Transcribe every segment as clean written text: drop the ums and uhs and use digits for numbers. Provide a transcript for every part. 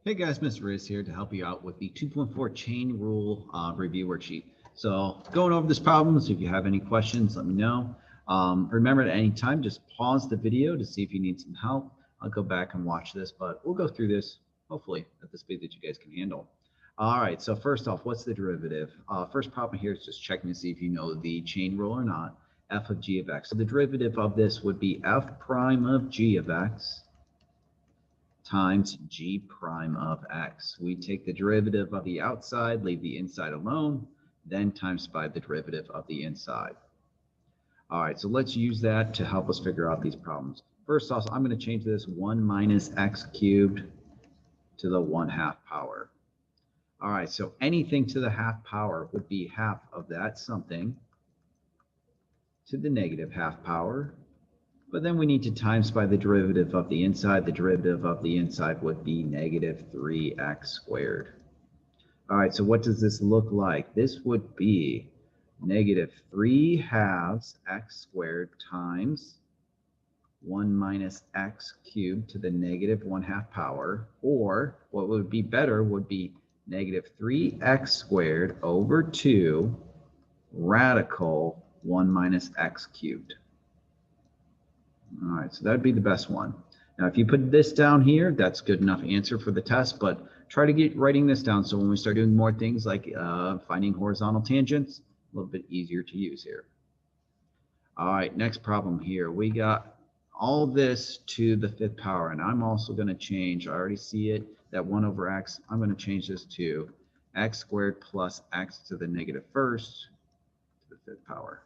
Hey guys, Mr. Riz here to help you out with the 2.4 chain rule review worksheet. So going over this problem, so if you have any questions, let me know. Remember at any time, just pause the video to see if you need some help. I'll go back and watch this, but we'll go through this hopefully at the speed that you guys can handle. All right, so first off, what's the derivative? First problem here is just checking to see if you know the chain rule or not, f of g of x. So the derivative of this would be f prime of g of x times g prime of x. We take the derivative of the outside, leave the inside alone, then times by the derivative of the inside. All right, so let's use that to help us figure out these problems. First off, I'm going to change this 1 minus x cubed to the 1/2 power. All right, so anything to the half power would be half of that something to the negative half power. But then we need to times by the derivative of the inside. The derivative of the inside would be negative 3x squared. All right, so what does this look like? This would be negative 3/2 x squared times 1 minus x cubed to the negative 1/2 power, or what would be better would be negative 3x squared over 2 radical 1 minus x cubed. All right, so that'd be the best one. Now, if you put this down here, that's good enough answer for the test, but try to get writing this down so when we start doing more things like finding horizontal tangents, a little bit easier to use here. All right, next problem here. We got all this to the 5th power, and I'm also going to change, I already see it, that 1 over x. I'm going to change this to x squared plus x to the negative 1st to the 5th power.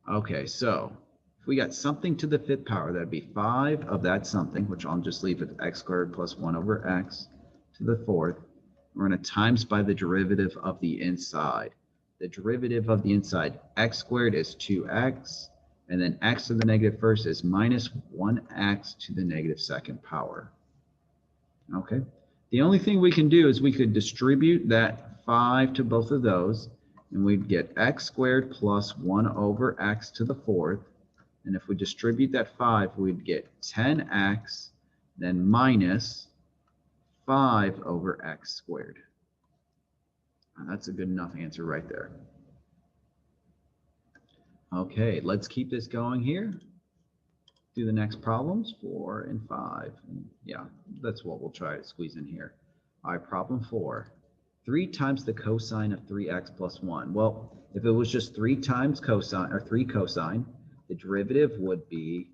Okay, so if we got something to the 5th power, that'd be 5 of that something, which I'll just leave it x squared plus 1 over x to the 4th. We're going to times by the derivative of the inside. The derivative of the inside, x squared is 2x, and then x to the negative 1st is minus 1x to the negative 2nd power. Okay, the only thing we can do is we could distribute that 5 to both of those, and we'd get x squared plus 1 over x to the 4th. And if we distribute that 5, we'd get 10x, then minus 5 over x squared. And that's a good enough answer right there. Okay, let's keep this going here. Do the next problems, 4 and 5. And yeah, that's what we'll try to squeeze in here. All right, problem 4. 3 times the cosine of 3x plus 1. Well, if it was just 3 times cosine, or 3 cosine, the derivative would be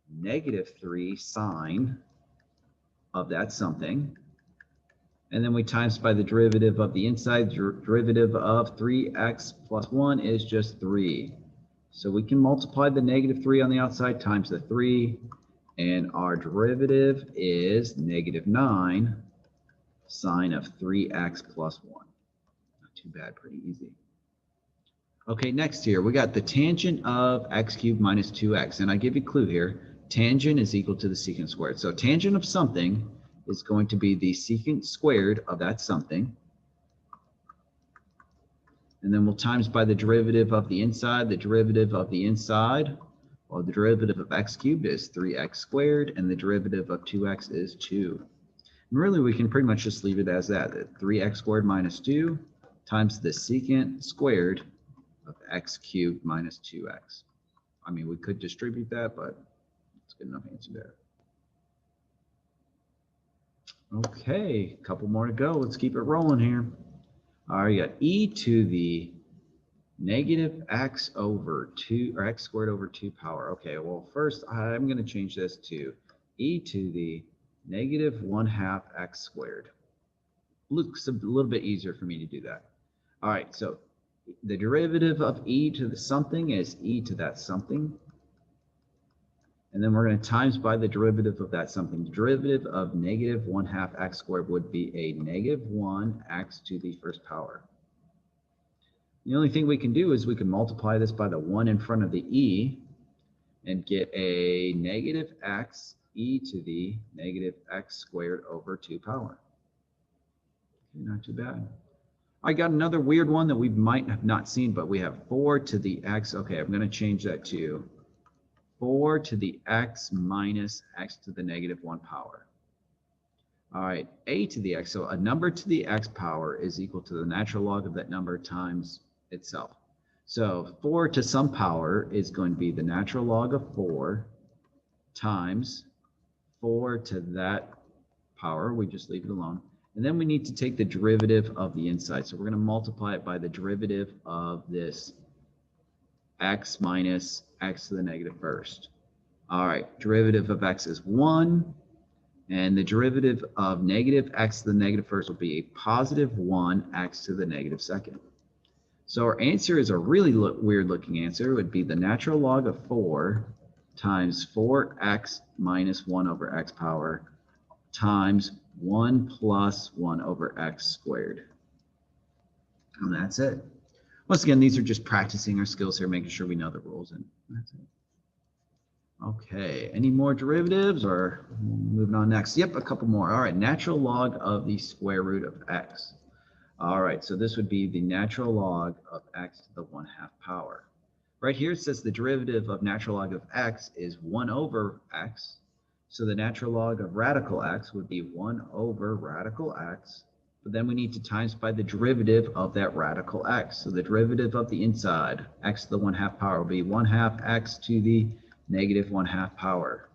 negative 3 sine of that something. And then we times by the derivative of the inside. Derivative of 3x plus 1 is just 3. So we can multiply the negative 3 on the outside times the 3. And our derivative is negative 9 sine of 3x plus 1. Not too bad, pretty easy. Okay, next here, we got the tangent of x cubed minus 2x. And I give you a clue here. Tangent is equal to the secant squared. So tangent of something is going to be the secant squared of that something. And then we'll times by the derivative of the inside. The derivative of the inside, well, the derivative of x cubed is 3x squared, and the derivative of 2x is 2. And really, we can pretty much just leave it as that 3x squared minus 2 times the secant squared of x cubed minus 2x. I mean, we could distribute that, but it's a good enough answer there. Okay, a couple more to go. Let's keep it rolling here. All right, you got e to the negative x over 2, or x squared over 2 power. Okay, well, first I'm going to change this to e to the negative 1/2 x squared. Looks a little bit easier for me to do that. All right, so the derivative of e to the something is e to that something. And then we're going to times by the derivative of that something. The derivative of negative 1/2 x squared would be a negative 1x to the 1st power. The only thing we can do is we can multiply this by the 1 in front of the e and get a negative x e to the negative x squared over 2 power. Okay, not too bad. I got another weird one that we might have not seen, but we have 4 to the x. Okay, I'm going to change that to 4 to the x minus x to the negative 1 power. All right, a to the x. So a number to the x power is equal to the natural log of that number times itself. So 4 to some power is going to be the natural log of 4 times 4 to that power. We just leave it alone. And then we need to take the derivative of the inside. So we're going to multiply it by the derivative of this x minus x to the negative first. All right, derivative of x is 1. And the derivative of negative x to the negative first will be a positive 1 x to the negative second. So our answer is a really weird looking answer. It would be the natural log of 4 times 4x minus 1 over x power times 1 plus 1 over x squared. And that's it. Once again, these are just practicing our skills here, making sure we know the rules, and that's it. Okay, any more derivatives or moving on next? Yep, a couple more. All right, natural log of the square root of x. All right, so this would be the natural log of x to the 1/2 power. Right here it says the derivative of natural log of x is 1 over x. So the natural log of radical x would be 1 over radical x. But then we need to times by the derivative of that radical x. So the derivative of the inside, x to the 1/2 power, will be 1/2 x to the negative 1/2 power.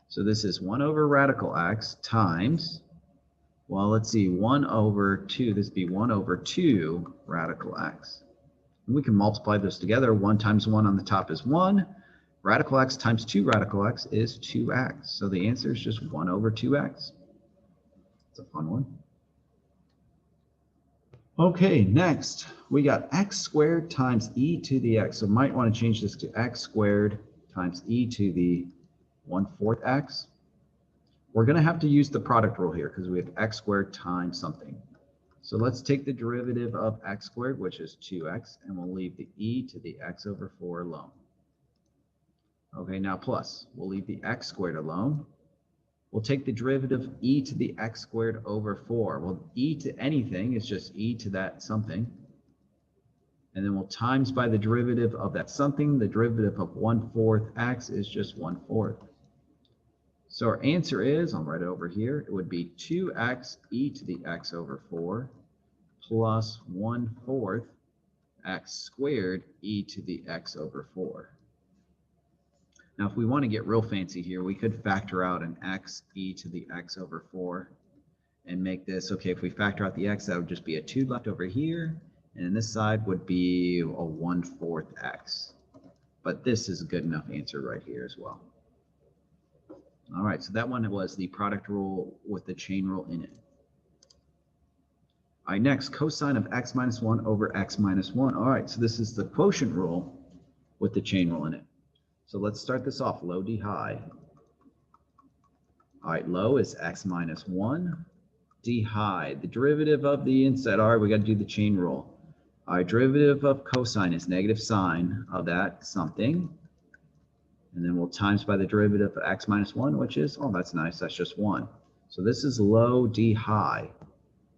So this is 1 over radical x times, well, let's see, 1 over 2, this would be 1 over 2 radical x. And we can multiply those together. 1 times 1 on the top is 1. Radical x times 2 radical x is 2x. So the answer is just 1 over 2x. It's a fun one. Okay, next we got x squared times e to the x. So might want to change this to x squared times e to the 1/4 x. We're going to have to use the product rule here because we have x squared times something. So let's take the derivative of x squared, which is 2x, and we'll leave the e to the x over 4 alone. Okay, now plus, we'll leave the x squared alone. We'll take the derivative of e to the x squared over 4. Well, e to anything is just e to that something. And then we'll times by the derivative of that something. The derivative of 1/4 x is just 1/4. So our answer is, I'll write it over here, it would be 2x e to the x over 4 plus 1/4 x squared e to the x over 4. Now, if we want to get real fancy here, we could factor out an x e to the x over 4 and make this, okay, if we factor out the x, that would just be a 2 left over here. And then this side would be a 1/4 x. But this is a good enough answer right here as well. All right, so that one was the product rule with the chain rule in it. All right, next, cosine of x minus 1 over x minus 1. All right, so this is the quotient rule with the chain rule in it. So let's start this off, low, d, high. All right, low is x minus 1, d high. The derivative of the inside, all right, we got to do the chain rule. All right, derivative of cosine is negative sine of that something. And then we'll times by the derivative of x minus 1, which is, oh, that's nice, that's just 1. So this is low, d high.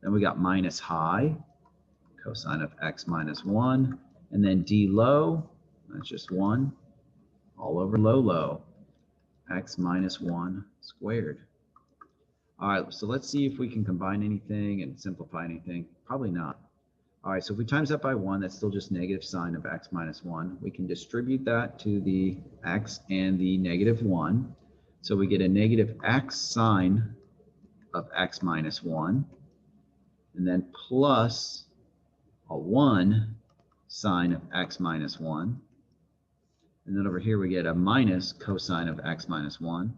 Then we got minus high, cosine of x minus 1. And then d low, that's just 1. All over low, low, x minus 1 squared. All right, so let's see if we can combine anything and simplify anything. Probably not. All right, so if we times that by 1, that's still just negative sine of x minus 1. We can distribute that to the x and the negative 1. So we get a negative x sine of x minus 1. And then plus a 1 sine of x minus 1. And then over here we get a minus cosine of x minus 1.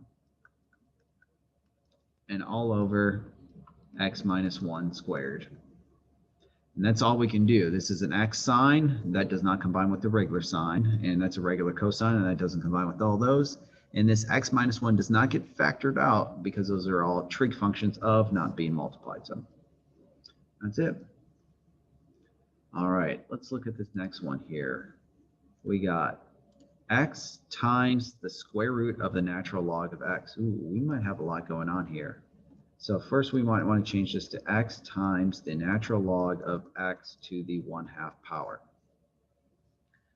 And all over x minus 1 squared. And that's all we can do. This is an x sine. That does not combine with the regular sign. And that's a regular cosine, and that doesn't combine with all those. And this x minus 1 does not get factored out because those are all trig functions of not being multiplied. So that's it. All right, let's look at this next one here. We got x times the square root of the natural log of x. Ooh, we might have a lot going on here. So first we might want to change this to x times the natural log of x to the 1/2 power.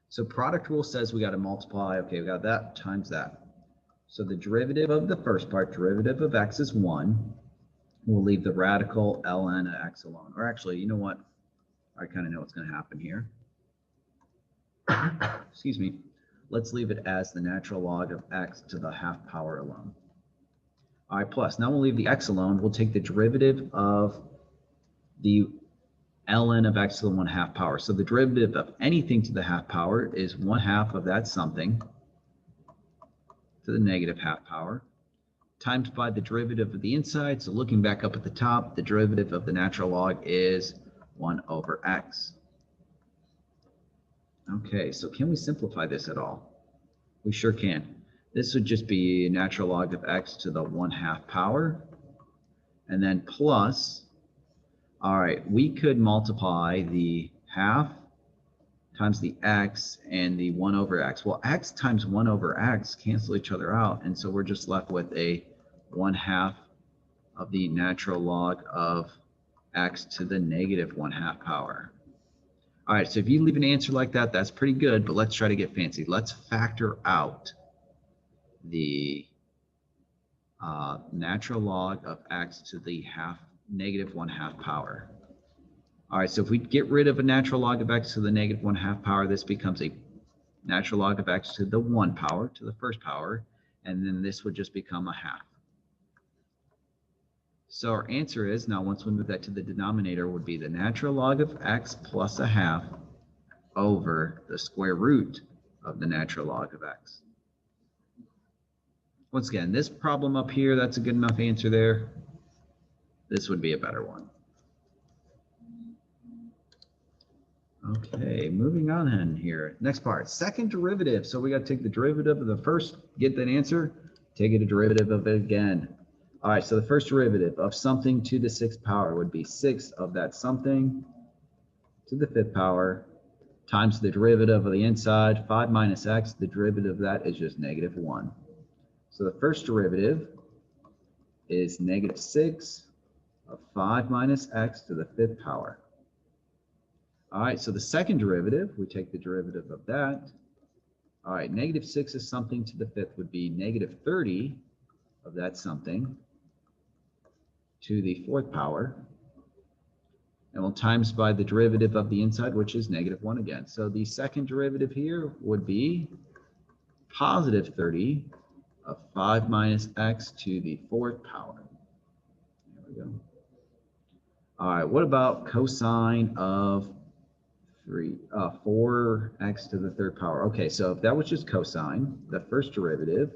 So product rule says we got to multiply. Okay, we got that times that. So the derivative of the first part, derivative of x is 1. We'll leave the radical ln of x alone. Or actually, you know what? I kind of know what's going to happen here. Excuse me. Let's leave it as the natural log of x to the half power alone. All right, plus. Now we'll leave the x alone. We'll take the derivative of the ln of x to the 1/2 power. So the derivative of anything to the half power is 1/2 of that something to the negative half power times by the derivative of the inside. So looking back up at the top, the derivative of the natural log is 1/x. Okay, so can we simplify this at all? We sure can. This would just be natural log of x to the 1/2 power, and then plus, all right, we could multiply the half times the x and the 1/x. Well, x times 1/x cancel each other out, and so we're just left with a 1/2 of the natural log of x to the negative 1/2 power. All right, so if you leave an answer like that, that's pretty good, but let's try to get fancy. Let's factor out the natural log of x to the negative 1/2 power. All right, so if we get rid of a natural log of x to the negative 1/2 power, this becomes a natural log of x to the 1 power, to the first power, and then this would just become a half. So our answer is, now once we move that to the denominator, would be the natural log of x plus a half over the square root of the natural log of x. Once again, this problem up here, that's a good enough answer there. This would be a better one. Okay, moving on in here. Next part, second derivative. So we got to take the derivative of the first, get that answer, take a derivative of it again. All right, so the first derivative of something to the 6th power would be 6 of that something to the 5th power times the derivative of the inside, 5 minus x. The derivative of that is just negative 1. So the first derivative is negative 6 of 5 minus x to the 5th power. All right, so the second derivative, we take the derivative of that. All right, negative 6 of something to the 5th would be negative 30 of that something to the 4th power. And we'll times by the derivative of the inside, which is negative 1 again. So the second derivative here would be positive 30 of 5 minus x to the 4th power. There we go. All right, what about cosine of 4x to the 3rd power? Okay, so if that was just cosine, the first derivative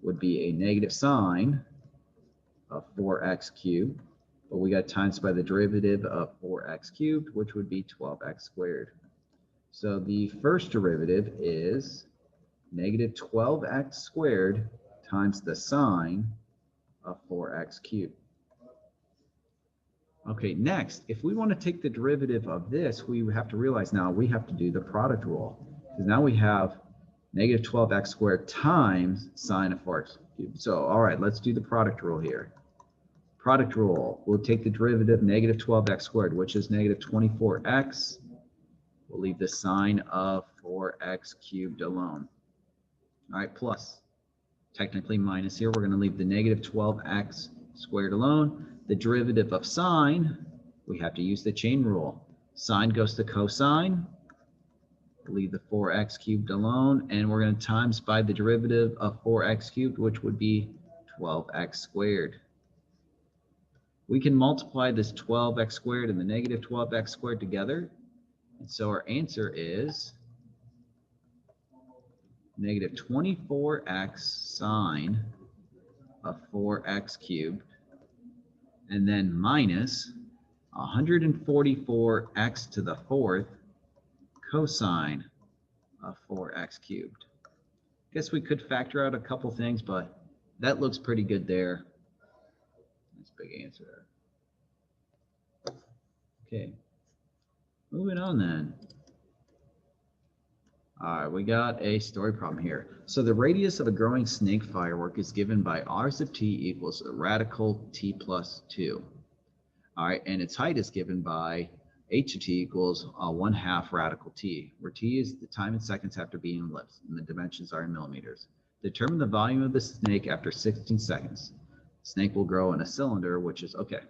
would be a negative sine of 4x cubed, but we got times by the derivative of 4x cubed, which would be 12x squared. So the first derivative is negative 12x squared times the sine of 4x cubed. Okay, next, if we want to take the derivative of this, we have to realize now we have to do the product rule, because now we have negative 12x squared times sine of 4x cubed. So, all right, let's do the product rule here. Product rule, we'll take the derivative of negative 12x squared, which is negative 24x. We'll leave the sine of 4x cubed alone. All right, plus, technically minus here, we're going to leave the negative 12x squared alone. The derivative of sine, we have to use the chain rule. Sine goes to cosine. Leave the 4x cubed alone, and we're going to times by the derivative of 4x cubed, which would be 12x squared. We can multiply this 12x squared and the negative 12x squared together, and so our answer is negative 24x sine of 4x cubed, and then minus 144x to the 4th cosine of 4x cubed. Guess we could factor out a couple things, but that looks pretty good there. That's a big answer there. Okay, moving on then. All right, we got a story problem here. So the radius of a growing snake firework is given by r sub t equals a radical t plus 2. All right, and its height is given by h of t equals 1/2 radical t, where t is the time in seconds after being ellipsed, and the dimensions are in millimeters. Determine the volume of the snake after 16 seconds. snake will grow in a cylinder, which is okay.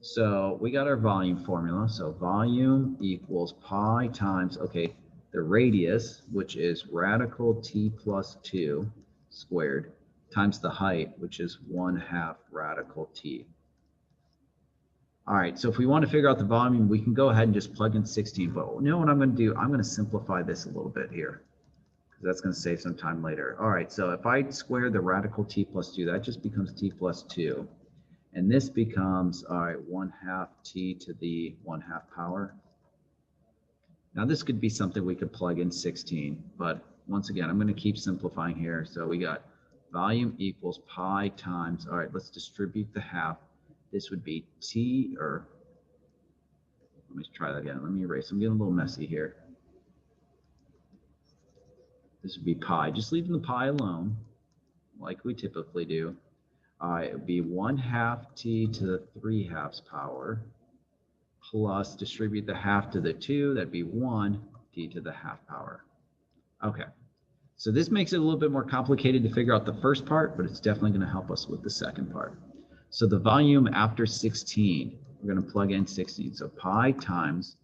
So we got our volume formula. So volume equals pi times, okay, the radius, which is radical t plus 2 squared, times the height, which is 1/2 radical t. All right, so if we want to figure out the volume, we can go ahead and just plug in 16. But you know what I'm going to do? I'm going to simplify this a little bit here, because that's going to save some time later. All right, so if I square the radical t plus 2, that just becomes t plus 2. And this becomes, all right, 1/2 t to the 1/2 power. Now this could be something we could plug in 16, but once again, I'm going to keep simplifying here. So we got volume equals pi times, all right, let's distribute the half. This would be t, or let me try that again. Let me erase. I'm getting a little messy here. This would be pi, just leaving the pi alone, like we typically do. It would be 1/2 t to the 3/2 power, plus distribute the half to the 2, that'd be 1 t to the 1/2 power. Okay, so this makes it a little bit more complicated to figure out the first part, but it's definitely going to help us with the second part. So the volume after 16, we're going to plug in 16. So pi times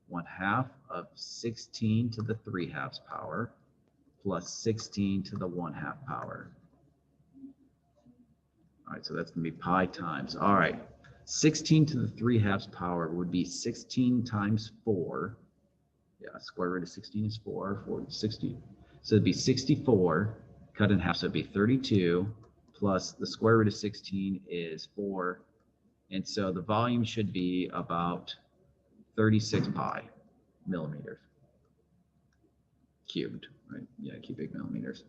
1/2 of 16 to the 3/2 power plus 16 to the 1/2 power. All right, so that's going to be pi times. All right, 16 to the 3/2 power would be 16 times 4. Yeah, square root of 16 is 4, 4 is 16. So it'd be 64, cut in half, so it'd be 32, plus the square root of 16 is 4. And so the volume should be about 36 pi millimeters cubed, right? Yeah, cubic millimeters.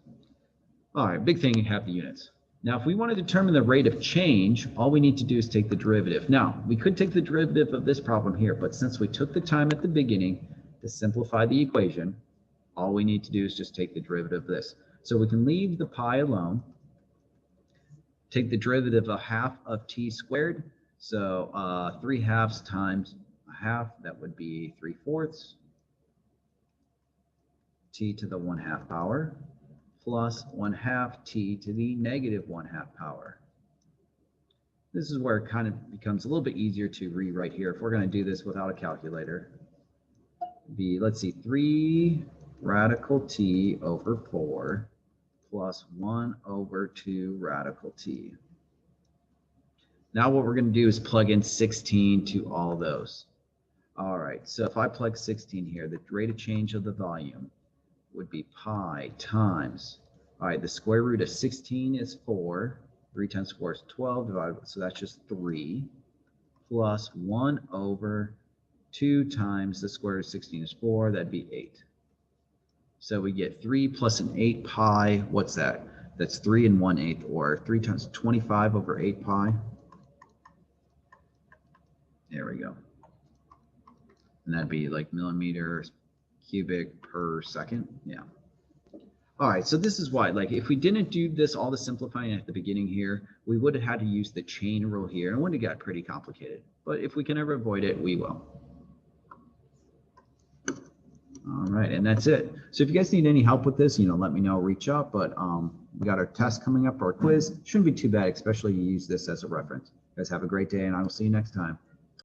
All right, big thing, you have the units. Now, if we want to determine the rate of change, all we need to do is take the derivative. Now, we could take the derivative of this problem here, but since we took the time at the beginning to simplify the equation, all we need to do is just take the derivative of this. So we can leave the pi alone, take the derivative of 1/2 of t squared. So 3/2 times 1/2, that would be 3/4 t to the 1/2 power, plus 1/2 t to the negative 1/2 power. This is where it kind of becomes a little bit easier to rewrite here. If we're going to do this without a calculator, let's see, 3 radical t over 4 plus 1 over 2 radical t. Now what we're going to do is plug in 16 to all those. All right, so if I plug 16 here, the rate of change of the volume would be pi times, all right, the square root of 16 is 4, 3 times 4 is 12, so that's just 3, plus 1 over 2 times the square root of 16 is 4, that'd be 8. So we get 3 plus an 8 pi, what's that? That's 3 1/8, or 3 times 25 over 8 pi. There we go. And that'd be like millimeters cubic per second. Yeah. All right, so this is why, like, if we didn't do this, all the simplifying at the beginning here, we would have had to use the chain rule here, and it would have got pretty complicated. But if we can ever avoid it, we will. All right, and that's it. So if you guys need any help with this, let me know, reach out. But we got our test coming up, our quiz. Shouldn't be too bad, especially you use this as a reference. You guys have a great day, and I will see you next time.